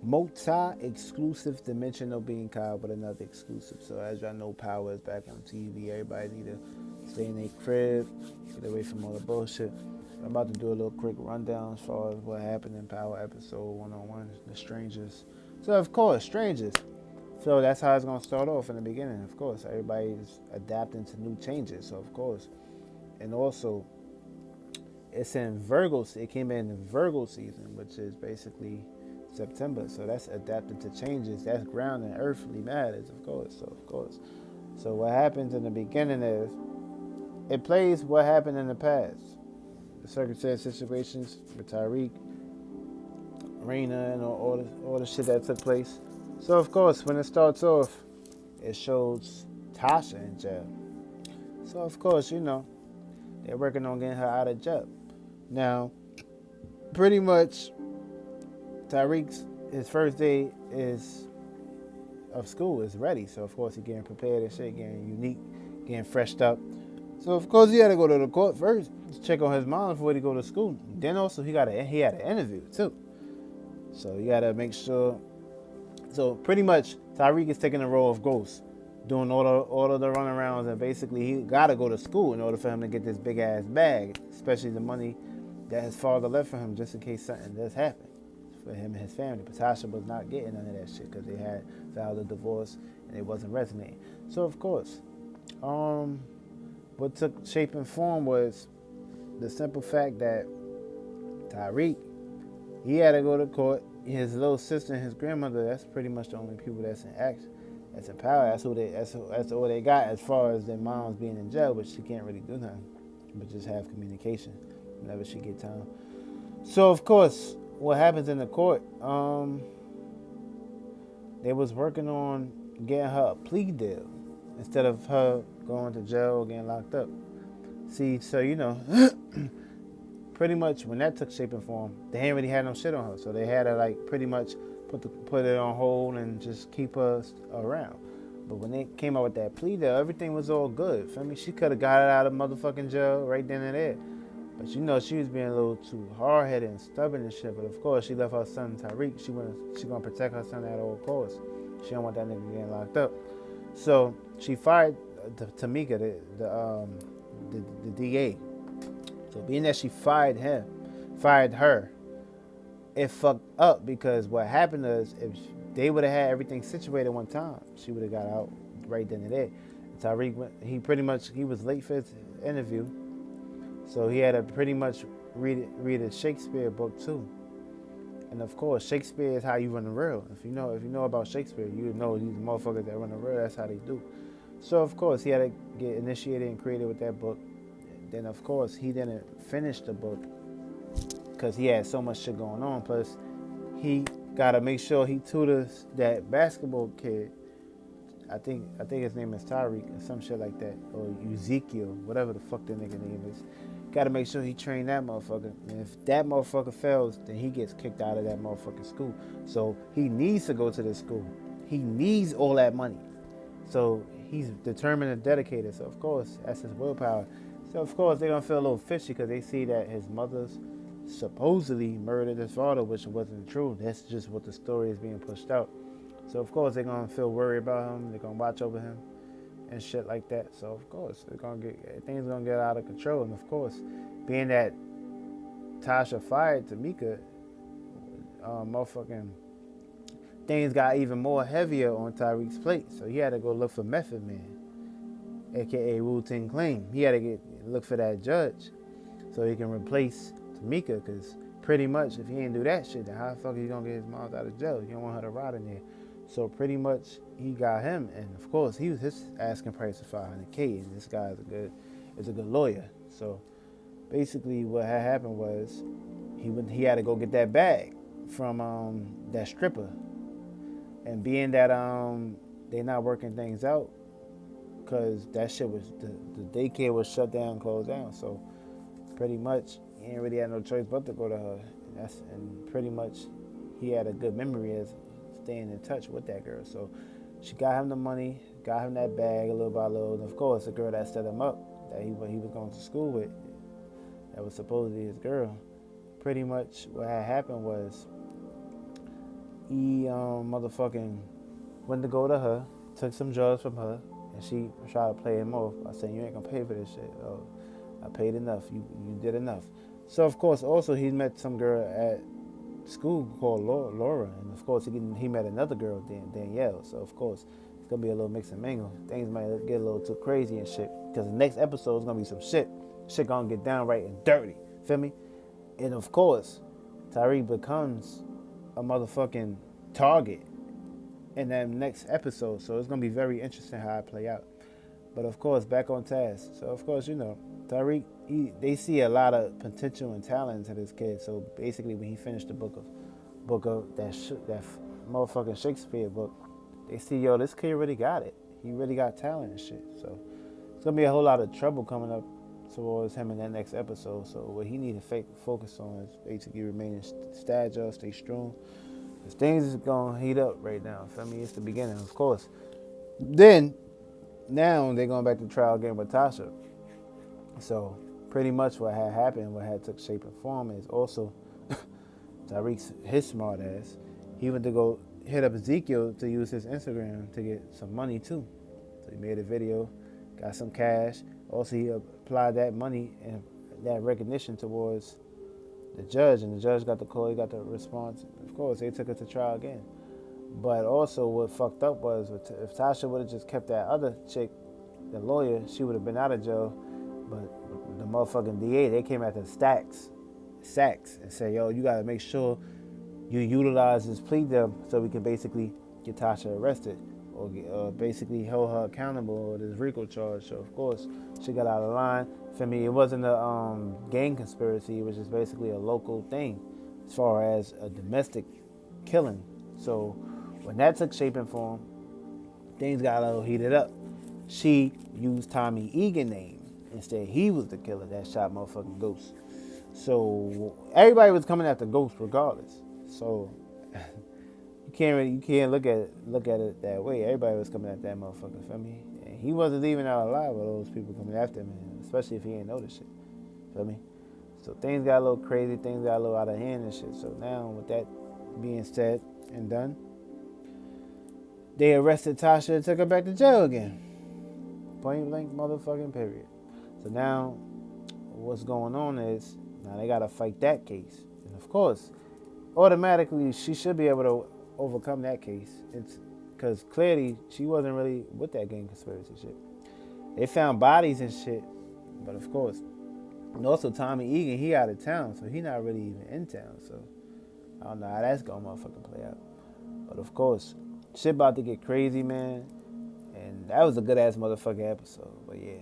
multi-exclusive dimensional being called with another exclusive. So as y'all know, Power is back on TV. Everybody need to stay in their crib, get away from all the bullshit. I'm about to do a little quick rundown as far as what happened in Power episode 101, The Strangers. So of course, Strangers. So that's how it's gonna start off in the beginning. Of course, everybody's adapting to new changes. So of course, and also it's in Virgo. It came in Virgo season, which is basically September. So that's adapted to changes. That's ground and earthly matters, of course. So of course. So what happens in the beginning is it plays what happened in the past. The circumstance situations with Tariq, Raina, and all the shit that took place. So of course, when it starts off, it shows Tasha in jail. So of course, they're working on getting her out of jail. Now, pretty much Tyreek's his first day is of school is ready. So of course he getting prepared and shit, getting unique, getting freshed up. So of course he had to go to the court first to check on his mom before he go to school. Then also he had an interview too. So you gotta make sure. So pretty much Tyreek is taking the role of Ghost, doing all of the runarounds, and basically he gotta go to school in order for him to get this big ass bag, especially the money that his father left for him just in case something does happen for him and his family. But Tasha was not getting none of that shit because they had filed a divorce and it wasn't resonating. So of course, um, what took shape and form was the simple fact that Tyreek, he had to go to court. His little sister and his grandmother, that's pretty much the only people that's in action, that's in power. That's all they got as far as their moms being in jail, but she can't really do nothing, but just have communication whenever she get time. So of course, what happens in the court? They was working on getting her a plea deal instead of her going to jail or getting locked up. See, so pretty much when that took shape and form, they ain't really had no shit on her, so they had to like pretty much put it on hold and just keep her around. But when they came out with that plea deal, everything was all good. Feel me? She could have got it out of motherfucking jail right then and there. But she was being a little too hard headed and stubborn and shit. But of course, she left her son Tyreek. She gonna protect her son at all costs. She don't want that nigga getting locked up. So she fired Tamika, the DA. So being that she fired her, it fucked up because what happened is if they would have had everything situated one time, she would have got out right then and there. Tyreek, he was late for his interview, so he had to pretty much read a Shakespeare book too. And of course, Shakespeare is how you run the world. If you know about Shakespeare, you know these motherfuckers that run the world. That's how they do. So of course, he had to get initiated and created with that book. Then of course, he didn't finish the book because he had so much shit going on. Plus, he gotta make sure he tutors that basketball kid. I think his name is Tyreek or some shit like that, or Ezekiel, whatever the fuck that nigga name is. Gotta make sure he train that motherfucker. And if that motherfucker fails, then he gets kicked out of that motherfucking school. So he needs to go to the school. He needs all that money. So he's determined and dedicated. So of course, that's his willpower. So of course they're gonna feel a little fishy because they see that his mother's supposedly murdered his father, which wasn't true. That's just what the story is being pushed out. So of course they're gonna feel worried about him. They're gonna watch over him and shit like that. So of course things gonna get out of control. And of course, being that Tasha fired Tamika, motherfucking things got even more heavier on Tyreek's plate. So he had to go look for Method Man, aka Wu Ting Clan. He had to look for that judge so he can replace Tamika. Because pretty much, if he ain't do that shit, then how the fuck is he gonna get his mom out of jail? You don't want her to rot in there. So pretty much, he got him, and of course, his asking price is $500K, and this guy is a good lawyer. So basically, what had happened was he had to go get that bag from that stripper, and being that they not working things out because that shit was the daycare was shut down, closed down. So pretty much he ain't really had no choice but to go to her. And pretty much he had a good memory as staying in touch with that girl. So she got him the money, got him that bag a little by little. And of course, the girl that set him up, that he was going to school with, that was supposedly his girl. Pretty much what had happened was he motherfucking went to go to her, took some drugs from her, and she tried to play him off by saying, "You ain't gonna pay for this shit. Oh, I paid enough. You did enough." So of course, also he met some girl at school called Laura, and of course he met another girl, Danielle. So of course it's gonna be a little mix and mingle. Things might get a little too crazy and shit. Because the next episode is gonna be some shit gonna get downright and dirty. Feel me? And of course, Tariq becomes a motherfucking target in that next episode. So it's gonna be very interesting how it play out. But of course, back on task. So of course, Tariq, they see a lot of potential and talent to this kid. So basically, when he finished the book of that motherfucking Shakespeare book, they see, yo, this kid really got it. He really got talent and shit. So it's gonna be a whole lot of trouble coming up towards him in that next episode. So what he need to focus on is basically remaining agile, stay strong. Cause things is gonna heat up right now. Feel me? It's the beginning, of course. Then now they're going back to trial again with Tasha. So pretty much what had happened, what had took shape and form is also Tariq's his smart ass. He went to go hit up Ezekiel to use his Instagram to get some money too. So he made a video, got some cash. Also he applied that money and that recognition towards the judge, and the judge got the call, he got the response. Of course, they took it to trial again. But also what fucked up was if Tasha would have just kept that other chick, the lawyer, she would have been out of jail. But the motherfucking DA, they came after Sachs, and said, yo, you gotta make sure you utilize this plea deal so we can basically get Tasha arrested or basically hold her accountable or this RICO charge. So of course she got out of line. For me, it wasn't a gang conspiracy. It was just basically a local thing as far as a domestic killing. So when that took shape and form, things got a little heated up. She used Tommy Egan name. Instead, he was the killer that shot motherfucking Ghost. So everybody was coming after Ghost regardless. So you can't look at it that way. Everybody was coming at that motherfucker, feel me? And he wasn't even out alive with those people coming after him, especially if he ain't know this shit. Feel me? So things got a little crazy, things got a little out of hand and shit. So now with that being said and done, they arrested Tasha and took her back to jail again. Point blank motherfucking period. So now what's going on is now they gotta fight that case. And of course, automatically she should be able to overcome that case. It's because clearly she wasn't really with that gang conspiracy shit. They found bodies and shit, but of course, and also Tommy Egan, he out of town, so he not really even in town. So I don't know how that's gonna motherfucking play out. But of course, shit about to get crazy, man. And that was a good ass motherfucking episode. But yeah.